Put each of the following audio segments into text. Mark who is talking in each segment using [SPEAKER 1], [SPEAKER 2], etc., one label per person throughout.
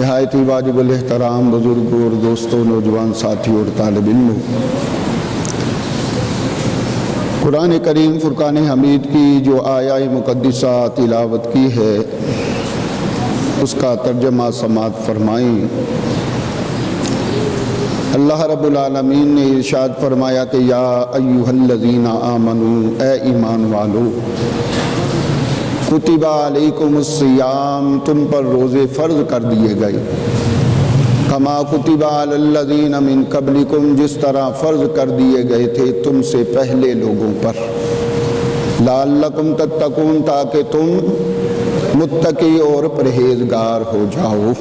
[SPEAKER 1] نہایت ہی واجب الاحترام بزرگوں اور دوستوں، نوجوان ساتھی اور طالب علموں، قرآن کریم فرقان حمید کی جو آیہ مقدسہ تلاوت کی ہے اس کا ترجمہ سماعت فرمائیں۔ اللہ رب العالمین نے ارشاد فرمایا کہ یا ایھا الذین آمنوا، اے ایمان والو، کتب علیکم الصیام، تم پر روزے فرض کر دیے گئے، کما کتب علی الذین من قبلکم، جس طرح فرض کر دیے گئے تھے تم سے پہلے لوگوں پر، لعلکم تتقون، تاکہ تم متقی اور پرہیزگار ہو جاؤ۔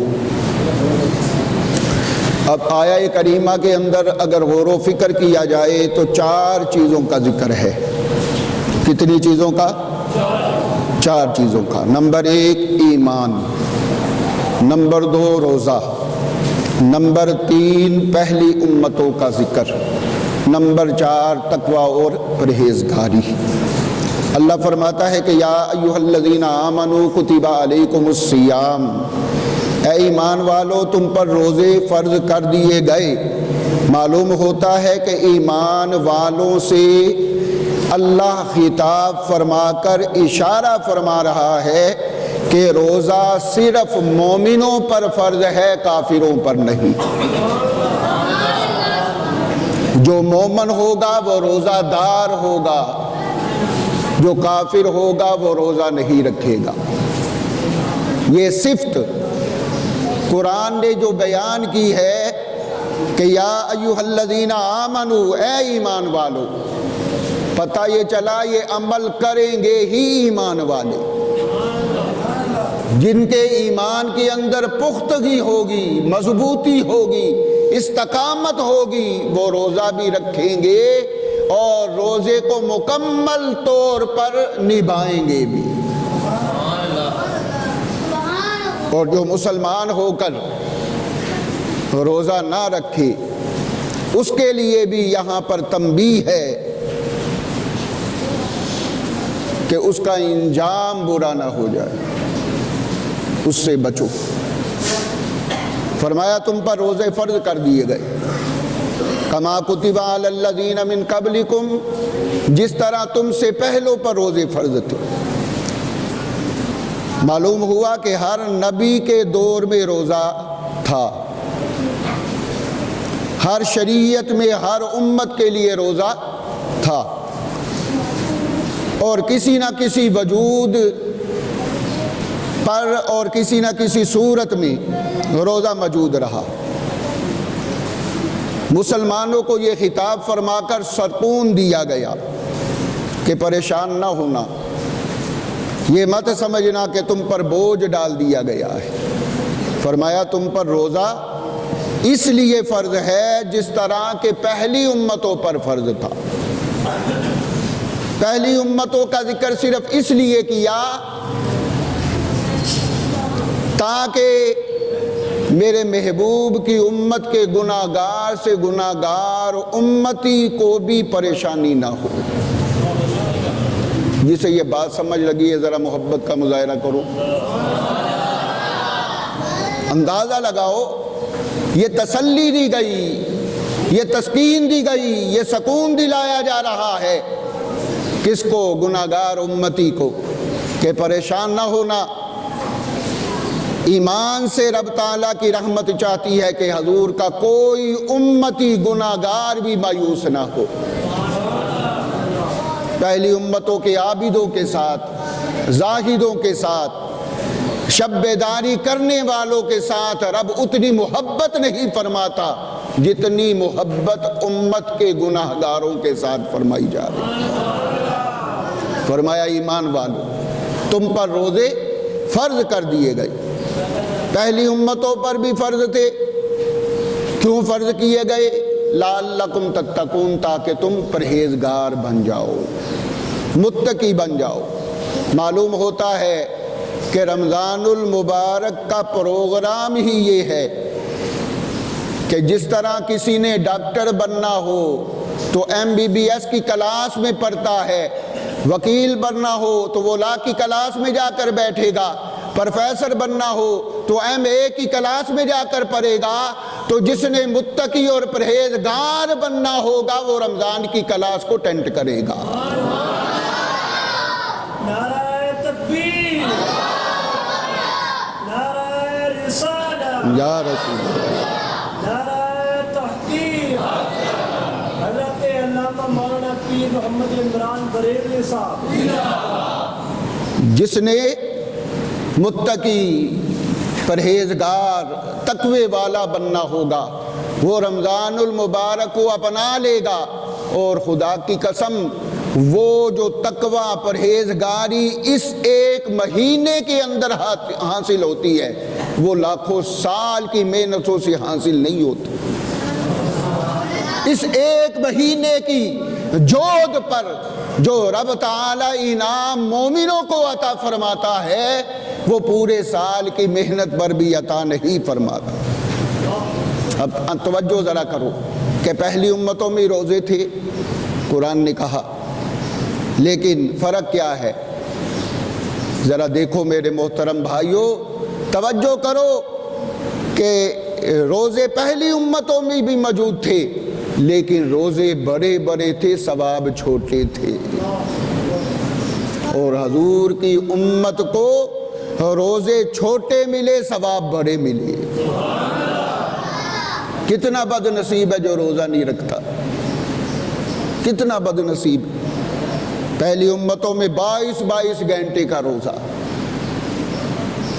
[SPEAKER 1] اب آیہ کریمہ کے اندر اگر غور و فکر کیا جائے تو 4 چیزوں کا ذکر ہے۔ کتنی چیزوں کا؟ 4 چیزوں کا۔ نمبر 1 ایمان، نمبر 2 روزہ، نمبر 3 پہلی امتوں کا ذکر، نمبر 4 تقوی اور پرہیزگاری۔ اللہ فرماتا ہے کہ یا ایھا الذین آمنوا کتب علیکم الصیام، اے ایمان والو تم پر روزے فرض کر دیے گئے۔ معلوم ہوتا ہے کہ ایمان والوں سے اللہ خطاب فرما کر اشارہ فرما رہا ہے کہ روزہ صرف مومنوں پر فرض ہے، کافروں پر نہیں۔ جو مومن ہوگا وہ روزہ دار ہوگا، جو کافر ہوگا وہ روزہ نہیں رکھے گا۔ یہ صفت قرآن نے جو بیان کی ہے کہ یا ایھا الذین آمنوا، اے ایمان والو، پتہ یہ چلا یہ عمل کریں گے ہی ایمان والے، جن کے ایمان کے اندر پختگی ہوگی، مضبوطی ہوگی، استقامت ہوگی، وہ روزہ بھی رکھیں گے اور روزے کو مکمل طور پر نبھائیں گے بھی۔ اور جو مسلمان ہو کر روزہ نہ رکھے اس کے لیے بھی یہاں پر تنبیہ ہے کہ اس کا انجام برا نہ ہو جائے، اس سے بچو۔ فرمایا تم پر روزے فرض کر دیے گئے، کما کتب علی الذین من قبلکم، جس طرح تم سے پہلوں پر روزے فرض تھے۔ معلوم ہوا کہ ہر نبی کے دور میں روزہ تھا، ہر شریعت میں ہر امت کے لیے روزہ تھا، اور کسی نہ کسی وجود پر اور کسی نہ کسی صورت میں روزہ موجود رہا۔ مسلمانوں کو یہ خطاب فرما کر سکون دیا گیا کہ پریشان نہ ہونا، یہ مت سمجھنا کہ تم پر بوجھ ڈال دیا گیا ہے۔ فرمایا تم پر روزہ اس لیے فرض ہے جس طرح کہ پہلی امتوں پر فرض تھا۔ پہلی امتوں کا ذکر صرف اس لیے کیا تاکہ میرے محبوب کی امت کے گناہگار سے گناہگار امتی کو بھی پریشانی نہ ہو۔ جسے یہ بات سمجھ لگی ہے ذرا محبت کا مظاہرہ کرو، اندازہ لگاؤ، یہ تسلی دی گئی، یہ تسکین دی گئی، یہ سکون دلایا جا رہا ہے کس کو؟ گناہگار امتی کو، کہ پریشان نہ ہونا۔ ایمان سے رب تعالیٰ کی رحمت چاہتی ہے کہ حضور کا کوئی امتی گناہگار بھی مایوس نہ ہو۔ پہلی امتوں کے عابدوں کے ساتھ، زاہدوں کے ساتھ، شب بیداری کرنے والوں کے ساتھ رب اتنی محبت نہیں فرماتا جتنی محبت امت کے گناہگاروں کے ساتھ فرمائی جا رہی ہے۔ فرمایا ایمان والو تم پر روزے فرض کر دیے گئے۔ پہلی امتوں پر بھی فرض تھے، کیوں فرض کیے گئے؟ لعلکم تتقون، تاکہ تم پرہیزگار بن جاؤ، متقی بن جاؤ۔ معلوم ہوتا ہے کہ رمضان المبارک کا پروگرام ہی یہ ہے کہ جس طرح کسی نے ڈاکٹر بننا ہو تو MBBS کی کلاس میں پڑھتا ہے، وکیل بننا ہو تو وہ لا کی کلاس میں جا کر بیٹھے گا، پروفیسر بننا ہو تو M1 کی کلاس میں جا کر پڑھے گا، تو جس نے متقی اور پرہیزگار بننا ہوگا وہ رمضان کی کلاس کو اٹینڈ کرے گا۔
[SPEAKER 2] نعرہ تکبیر، نعرہ رسالہ،
[SPEAKER 1] یا رسول اللہ،
[SPEAKER 2] نعرہ تحقیق، حضرت علامہ مولانا پیر محمد عمران بریلوی صاحب۔
[SPEAKER 1] جس نے متقی، پرہیزگار، تقوی والا بننا ہوگا وہ رمضان المبارک کو اپنا لے گا، اور خدا کی قسم وہ جو تقوی پرہیزگاری اس ایک مہینے کے اندر حاصل ہوتی ہے وہ لاکھوں سال کی محنتوں سے حاصل نہیں ہوتی۔ اس ایک مہینے کی جود پر جو رب تعالی انعام مومنوں کو عطا فرماتا ہے وہ پورے سال کی محنت پر بھی عطا نہیں فرماتا۔ اب توجہ ذرا کرو کہ پہلی امتوں میں روزے تھے، قرآن نے کہا، لیکن فرق کیا ہے؟ ذرا دیکھو میرے محترم بھائیوں، توجہ کرو کہ روزے پہلی امتوں میں بھی موجود تھے، لیکن روزے بڑے بڑے تھے، ثواب چھوٹے تھے۔ اور حضور کی امت کو روزے چھوٹے ملے، ثواب بڑے ملے۔ کتنا بد نصیب ہے جو روزہ نہیں رکھتا، کتنا بد نصیب۔ پہلی امتوں میں 22 گھنٹے کا روزہ،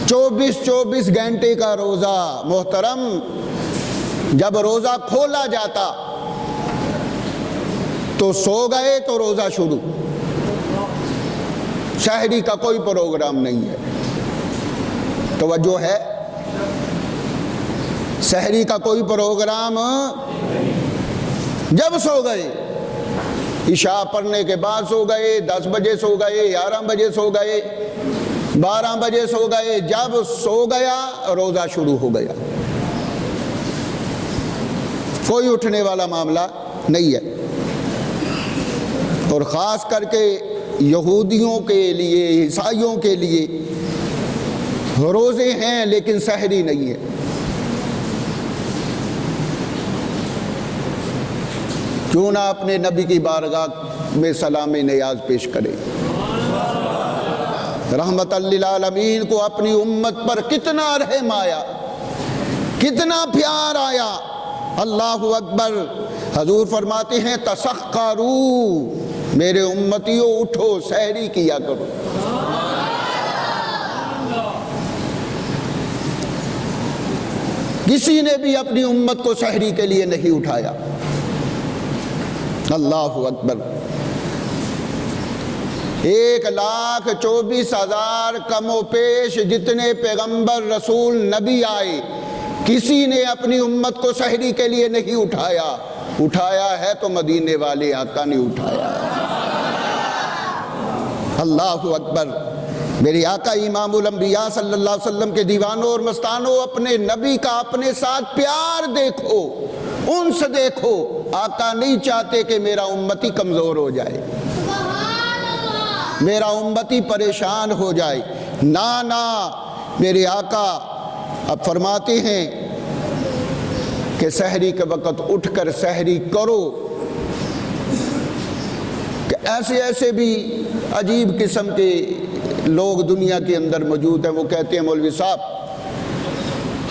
[SPEAKER 1] 24 گھنٹے کا روزہ۔ محترم، جب روزہ کھولا جاتا تو سو گئے تو روزہ شروع، سحری کا کوئی پروگرام نہیں ہے۔ توجہ ہے؟ سحری کا کوئی پروگرام، جب سو گئے، عشاء پڑھنے کے بعد سو گئے، 10 بجے سو گئے، 11 بجے سو گئے، 12 بجے سو گئے، جب سو گیا روزہ شروع ہو گیا۔ کوئی اٹھنے والا معاملہ نہیں ہے۔ اور خاص کر کے یہودیوں کے لیے، عیسائیوں کے لیے روزے ہیں لیکن سحری نہیں ہے۔ کیوں نہ اپنے نبی کی بارگاہ میں سلام نیاز پیش کرے؟ رحمت للعالمین کو اپنی امت پر کتنا رحم آیا، کتنا پیار آیا۔ اللہ اکبر۔ حضور فرماتے ہیں تسخروا، میرے امتیوں اٹھو، سحری کیا کرو۔ کسی نے بھی اپنی امت کو سحری کے لیے نہیں اٹھایا۔ اللہ اکبر۔ 1,24,000 کم و پیش جتنے پیغمبر، رسول، نبی آئے، کسی نے اپنی امت کو سحری کے لیے نہیں اٹھایا۔ اٹھایا ہے تو مدینے والے آقا نے اٹھایا۔ اللہ اکبر۔ میری آقا امام الانبیاء صلی اللہ علیہ وسلم کے دیوانوں اور مستانوں، اپنے نبی کا اپنے ساتھ پیار دیکھو، انس دیکھو۔ آقا نہیں چاہتے کہ میرا امتی کمزور ہو جائے، میرا امتی پریشان ہو جائے۔ نا، میرے آقا اب فرماتے ہیں کہ سحری کے وقت اٹھ کر سحری کرو۔ کہ ایسے بھی عجیب قسم کے لوگ دنیا کے اندر موجود ہیں، وہ کہتے ہیں مولوی صاحب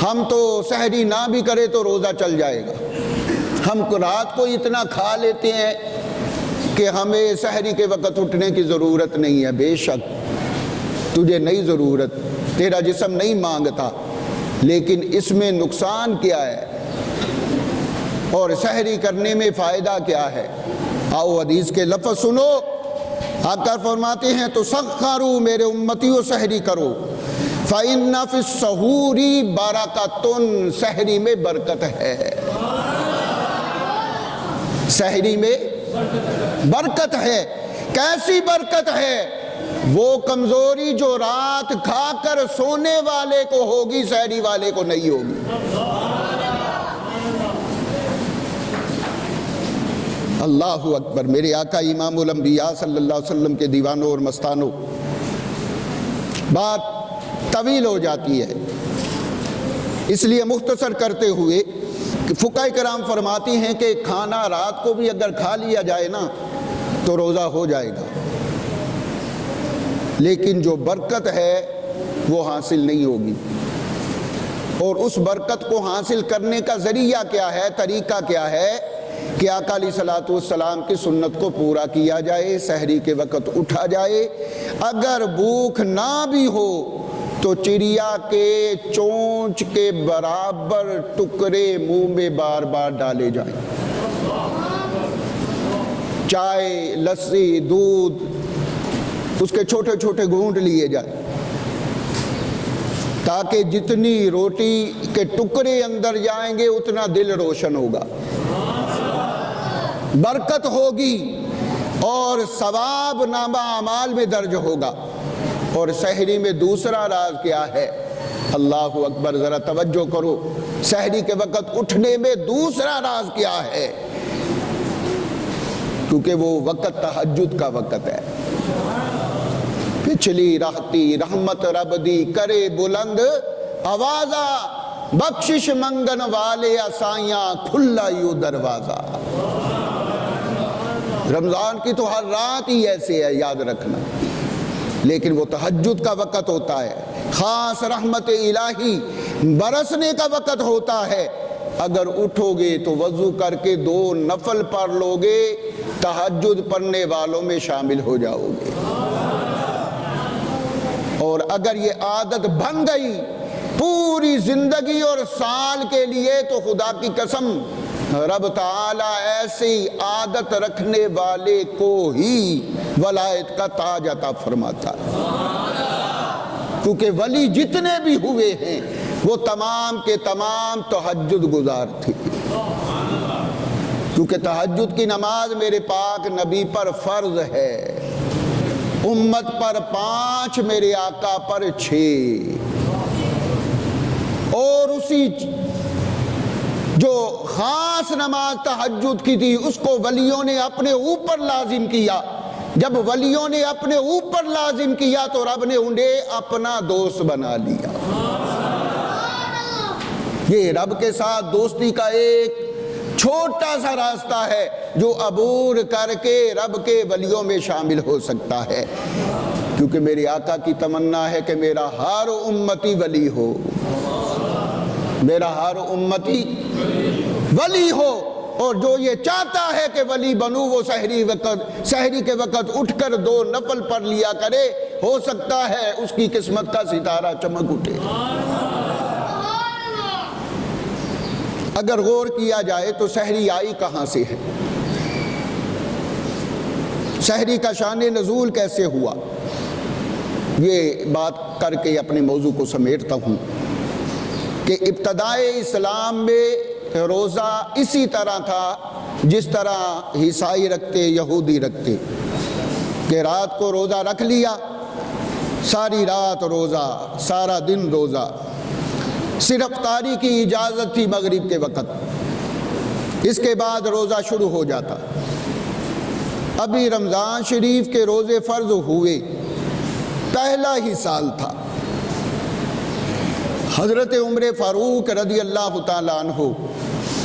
[SPEAKER 1] ہم تو سحری نہ بھی کرے تو روزہ چل جائے گا، ہم رات کو اتنا کھا لیتے ہیں کہ ہمیں سحری کے وقت اٹھنے کی ضرورت نہیں ہے۔ بے شک تجھے نہیں ضرورت، تیرا جسم نہیں مانگتا، لیکن اس میں نقصان کیا ہے اور سحری کرنے میں فائدہ کیا ہے؟ آؤ حدیث کے لفظ سنو۔ آقا فرماتے ہیں تو سخروا، میرے امتیوں سحری کرو۔ فَإِنَّ فِي السَّحُورِ بَرَكَةٌ، سحری میں برکت ہے، سحری میں برکت ہے۔ کیسی برکت ہے؟ وہ کمزوری جو رات کھا کر سونے والے کو ہوگی، سحری والے کو نہیں ہوگی۔ اللہ اکبر۔ میرے آقا امام الانبیاء صلی اللہ علیہ وسلم کے دیوانوں اور مستانوں، بات طویل ہو جاتی ہے، اس لیے مختصر کرتے ہوئے فقہ کرام فرماتی ہیں کہ کھانا رات کو بھی اگر کھا لیا جائے نا تو روزہ ہو جائے گا، لیکن جو برکت ہے وہ حاصل نہیں ہوگی۔ اور اس برکت کو حاصل کرنے کا ذریعہ کیا ہے، طریقہ کیا ہے کہ آقا علیہ الصلوۃ والسلام کی سنت کو پورا کیا جائے، سحری کے وقت اٹھا جائے، اگر بھوک نہ بھی ہو تو چڑیا کے چونچ کے برابر ٹکڑے منہ میں بار بار ڈالے جائیں، چائے، لسی، دودھ، اس کے چھوٹے چھوٹے گھونٹ لیے جائیں، تاکہ جتنی روٹی کے ٹکڑے اندر جائیں گے اتنا دل روشن ہوگا، برکت ہوگی اور ثواب نامہ اعمال میں درج ہوگا۔ اور سحری میں دوسرا راز کیا ہے؟ اللہ اکبر، ذرا توجہ کرو، سحری کے وقت اٹھنے میں دوسرا راز کیا ہے؟ کیونکہ وہ وقت تہجد کا وقت ہے۔ پچھلی رہتی رحمت رب دی کرے بلند آوازہ، بخشش منگن والے اسائیاں کھلا یوں دروازہ۔ رمضان کی تو ہر رات ہی ایسے ہے، یاد رکھنا، لیکن وہ تہجد کا وقت ہوتا ہے، خاص رحمت الہی برسنے کا وقت ہوتا ہے۔ اگر اٹھو گے تو وضو کر کے 2 نفل پڑھ لو گے، تہجد پڑھنے والوں میں شامل ہو جاؤ گے۔ اور اگر یہ عادت بن گئی پوری زندگی اور سال کے لیے تو خدا کی قسم رب تعالیٰ ایسی عادت رکھنے والے کو ہی ولایت کا تاج عطا فرماتا ہے۔ کیونکہ ولی جتنے بھی ہوئے ہیں وہ تمام کے تمام تہجد گزار تھے، کیونکہ تہجد کی نماز میرے پاک نبی پر فرض ہے، امت پر 5، میرے آقا پر 6۔ اور اسی جو خاص نماز تہجد کی تھی اس کو ولیوں نے اپنے اوپر لازم کیا۔ جب ولیوں نے اپنے اوپر لازم کیا تو رب نے انہیں اپنا دوست بنا لیا۔ یہ رب کے ساتھ دوستی کا ایک چھوٹا سا راستہ ہے جو عبور کر کے رب کے ولیوں میں شامل ہو سکتا ہے، کیونکہ میرے آقا کی تمنا ہے کہ میرا ہر امتی ولی ہو، میرا ہر امتی ولی ہو۔ اور جو یہ چاہتا ہے کہ ولی بنوں وہ سحری کے وقت اٹھ کر 2 نفل پڑھ لیا کرے، ہو سکتا ہے اس کی قسمت کا ستارہ چمک اٹھے۔ اگر غور کیا جائے تو سحری آئی کہاں سے ہے، سحری کا شان نزول کیسے ہوا، یہ بات کر کے اپنے موضوع کو سمیٹتا ہوں کہ ابتدائے اسلام میں روزہ اسی طرح تھا جس طرح عیسائی رکھتے، یہودی رکھتے، کہ رات کو روزہ رکھ لیا، ساری رات روزہ، سارا دن روزہ، صرف افطاری کی اجازت تھی مغرب کے وقت، اس کے بعد روزہ شروع ہو جاتا۔ ابھی رمضان شریف کے روزے فرض ہوئے پہلا ہی سال تھا، حضرت عمر فاروق رضی اللہ تعالیٰ عنہ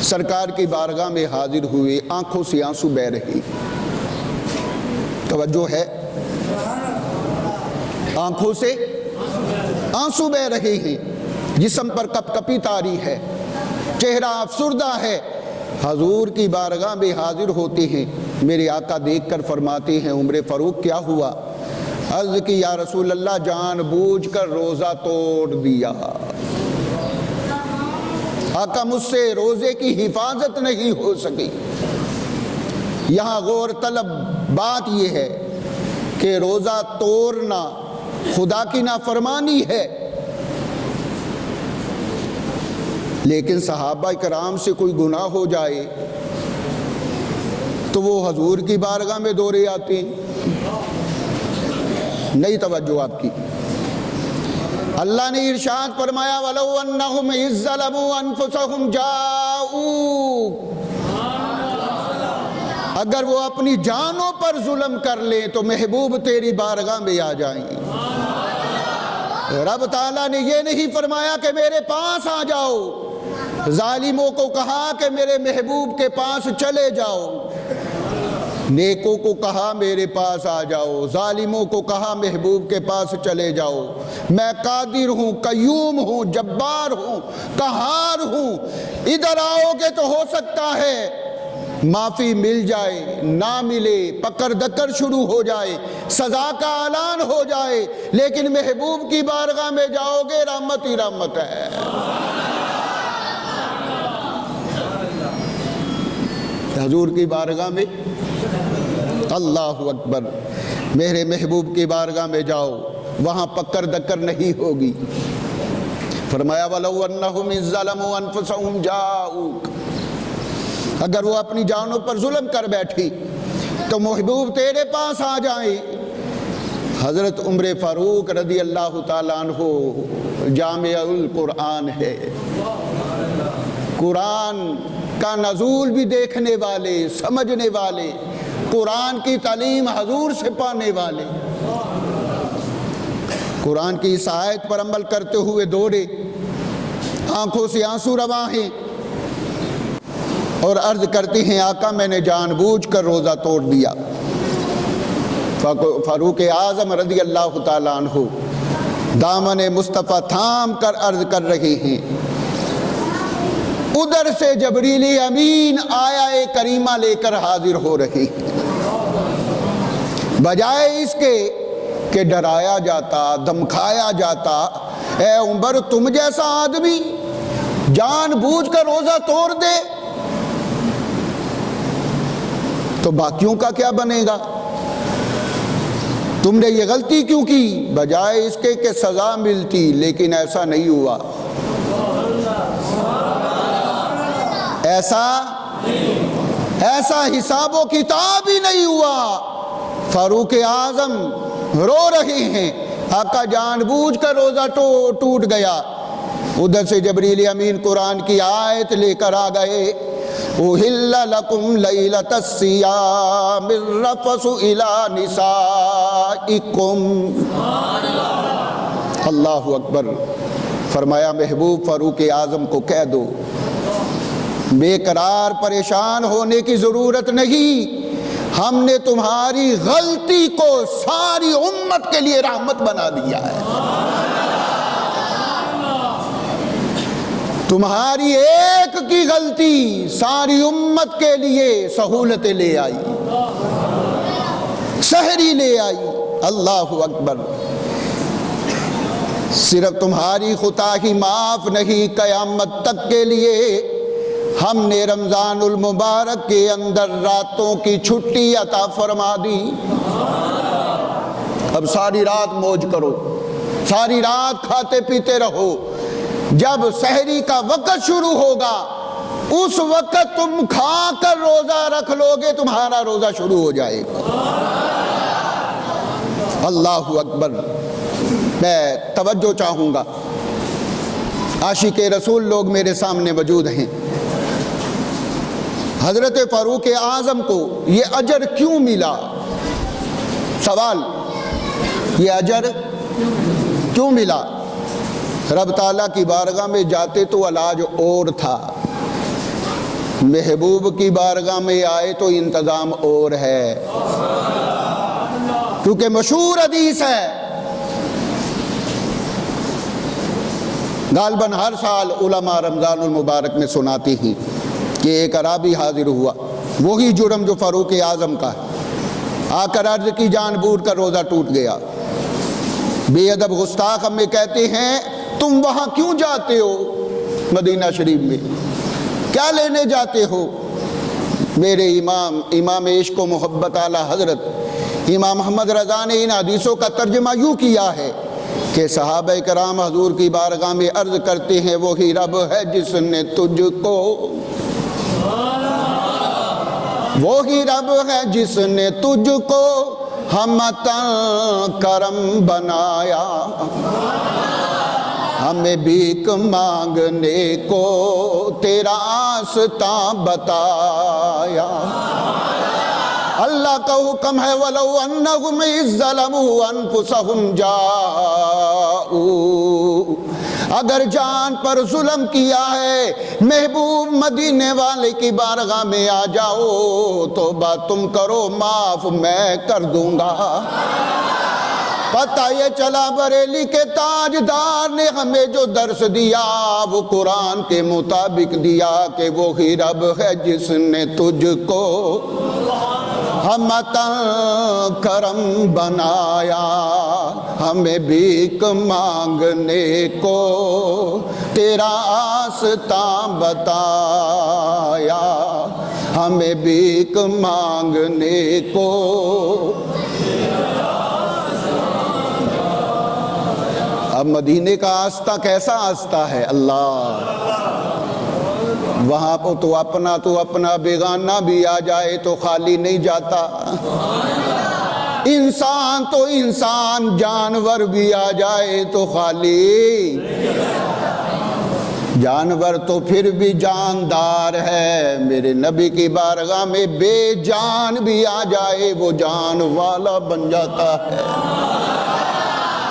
[SPEAKER 1] سرکار کی بارگاہ میں حاضر ہوئے، آنکھوں سے آنسو بہہ رہے، توجہ ہے، آنکھوں سے آنسو بہہ رہے ہیں، جسم پر کپ کپی طاری ہے، چہرہ افسردہ ہے، حضور کی بارگاہ میں حاضر ہوتے ہیں۔ میرے آقا دیکھ کر فرماتے ہیں، عمر فاروق کیا ہوا؟ عرض کی یا رسول اللہ جان بوجھ کر روزہ توڑ دیا، آقا مجھ سے روزے کی حفاظت نہیں ہو سکی۔ یہاں غور طلب بات یہ ہے کہ روزہ توڑنا خدا کی نافرمانی ہے، لیکن صحابہ کرام سے کوئی گناہ ہو جائے تو وہ حضور کی بارگاہ میں دورے آتے ہیں۔ نہیں توجہ آپ کی، اللہ نے ارشاد فرمایا وَلَوْ أَنَّهُمْ إِذ ظَّلَمُوا أَنفُسَهُمْ جَاءُوكَ، اگر وہ اپنی جانوں پر ظلم کر لیں تو محبوب تیری بارگاہ میں آ جائیں، رب تعالیٰ نے یہ نہیں فرمایا کہ میرے پاس آ جاؤ، ظالموں کو کہا کہ میرے محبوب کے پاس چلے جاؤ، نیکوں کو کہا میرے پاس آ جاؤ، ظالموں کو کہا محبوب کے پاس چلے جاؤ۔ میں قادر ہوں، قیوم ہوں، جبار ہوں، قہار ہوں، ادھر آؤ گے تو ہو سکتا ہے معافی مل جائے، نہ ملے، پکڑ دکڑ شروع ہو جائے، سزا کا اعلان ہو جائے، لیکن محبوب کی بارگاہ میں جاؤ گے رحمت ہی رحمت ہے۔ حضور کی بارگاہ میں، اللہ اکبر، میرے محبوب کی بارگاہ میں جاؤ، وہاں پکڑ دکڑ نہیں ہوگی۔ فرمایا وَلَوْ أَنَّهُمْ إِذ ظَّلَمُوا أَنفُسَهُمْ جَاءُوكَ، اگر وہ اپنی جانوں پر ظلم کر بیٹھی تو محبوب تیرے پاس آ جائیں۔ حضرت عمر فاروق رضی اللہ تعالیٰ عنہ جامع القرآن ہے، قرآن کا نزول بھی دیکھنے والے، سمجھنے والے، قرآن کی تعلیم حضور سے پانے والے، قرآن کی اس آیت پر عمل کرتے ہوئے دوڑے، آنکھوں سے آنسو رواں ہیں اور عرض کرتی ہیں آقا میں نے جان بوجھ کر روزہ توڑ دیا۔ فاروق اعظم رضی اللہ تعالیٰ عنہ دامن مصطفیٰ تھام کر عرض کر رہے ہیں، ادھر سے جبریل امین آیا کریمہ لے کر حاضر ہو رہی، بجائے اس کے کہ ڈرایا جاتا، دھمکایا جاتا، اے عمر تم جیسا آدمی جان بوجھ کر روزہ توڑ دے تو باقیوں کا کیا بنے گا؟ تم نے یہ غلطی کیوں کی؟ بجائے اس کے کہ سزا ملتی، لیکن ایسا نہیں ہوا، ایسا حساب و کتاب ہی نہیں ہوا۔ فاروق اعظم رو رہے ہیں، آقا جان بوجھ کر روزہ ٹوٹ گیا۔ ادھر سے جبریل امین قرآن کی آیت لے کر آ گئے، اُحِلَّ لَكُمْ لَيْلَةَ الصِّيَامِ الرَّفَثُ إِلَىٰ نِسَائِكُمْ۔ اللہ اکبر۔ فرمایا محبوب فاروق اعظم کو کہہ دو بے قرار پریشان ہونے کی ضرورت نہیں، ہم نے تمہاری غلطی کو ساری امت کے لیے رحمت بنا دیا ہے، تمہاری ایک کی غلطی ساری امت کے لیے سہولتیں لے آئی، سحری لے آئی۔ اللہ اکبر۔ صرف تمہاری خطائی معاف نہیں، قیامت تک کے لیے ہم نے رمضان المبارک کے اندر راتوں کی چھٹی عطا فرما دی۔ اب ساری رات موج کرو، ساری رات کھاتے پیتے رہو، جب سحری کا وقت شروع ہوگا اس وقت تم کھا کر روزہ رکھ لو گے، تمہارا روزہ شروع ہو جائے گا۔ اللہ اکبر۔ میں توجہ چاہوں گا، عاشق رسول لوگ میرے سامنے موجود ہیں۔ حضرت فاروق اعظم کو یہ اجر کیوں ملا؟ سوال، یہ اجر کیوں ملا؟ رب تعالیٰ کی بارگاہ میں جاتے تو علاج اور تھا، محبوب کی بارگاہ میں آئے تو انتظام اور ہے، کیونکہ مشہور حدیث ہے، غالباً ہر سال علماء رمضان المبارک میں سناتی ہیں کہ ایک عرابی حاضر ہوا، وہی جرم جو فاروق اعظم کا ہے، آ کر عرض کی جان بوجھ کر روزہ ٹوٹ گیا۔ بے ادب گستاخ ہمیں کہتے ہیں تم وہاں کیوں جاتے ہو؟ مدینہ شریف میں کیا لینے جاتے ہو؟ میرے امام عشق و محبت اعلی حضرت امام محمد رضا نے ان حدیثوں کا ترجمہ یوں کیا ہے کہ صحابہ کرام حضور کی بارگاہ میں عرض کرتے ہیں وہی رب ہے جس نے تجھ کو، وہی رب ہے جس نے تجھ کو ہمتاں کرم بنایا، ہمیں بھیک مانگنے کو تیرا آستاں بتایا۔ اللہ کا حکم ہے وَلَوْ أَنَّهُمْ إِذ ظَّلَمُوا أَنفُسَهُمْ جَاءُوا، اگر جان پر ظلم کیا ہے محبوب مدینے والے کی بارگاہ میں آ جاؤ، توبہ تم کرو، معاف میں کر دوں گا۔ پتہ یہ چلا بریلی کے تاجدار نے ہمیں جو درس دیا وہ قرآن کے مطابق دیا کہ وہی رب ہے جس نے تجھ کو ہمتاں کرم بنایا، ہمیں بھیک مانگنے کو تیرا آستاں بتایا، ہمیں بھیک مانگنے کو۔ اب مدینے کا آستہ کیسا آستہ ہے؟ اللہ، وہاں پہ تو اپنا بیگانہ بھی آ جائے تو خالی نہیں جاتا، انسان تو انسان جانور بھی آ جائے تو خالی، جانور تو پھر بھی جاندار ہے، میرے نبی کی بارگاہ میں بے جان بھی آ جائے وہ جان والا بن جاتا ہے۔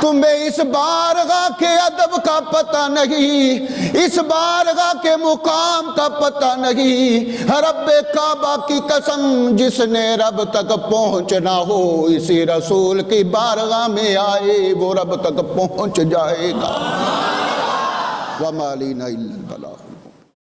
[SPEAKER 1] تمہیں اس بارگاہ کے ادب کا پتہ نہیں، اس بارگاہ کے مقام کا پتہ نہیں۔ رب کعبہ کی قسم، جس نے رب تک پہنچنا ہو اسی رسول کی بارگاہ میں آئے وہ رب تک پہنچ جائے گا۔ وَمَا عَلَيْنَا إِلَّا الْبَلَاغُ۔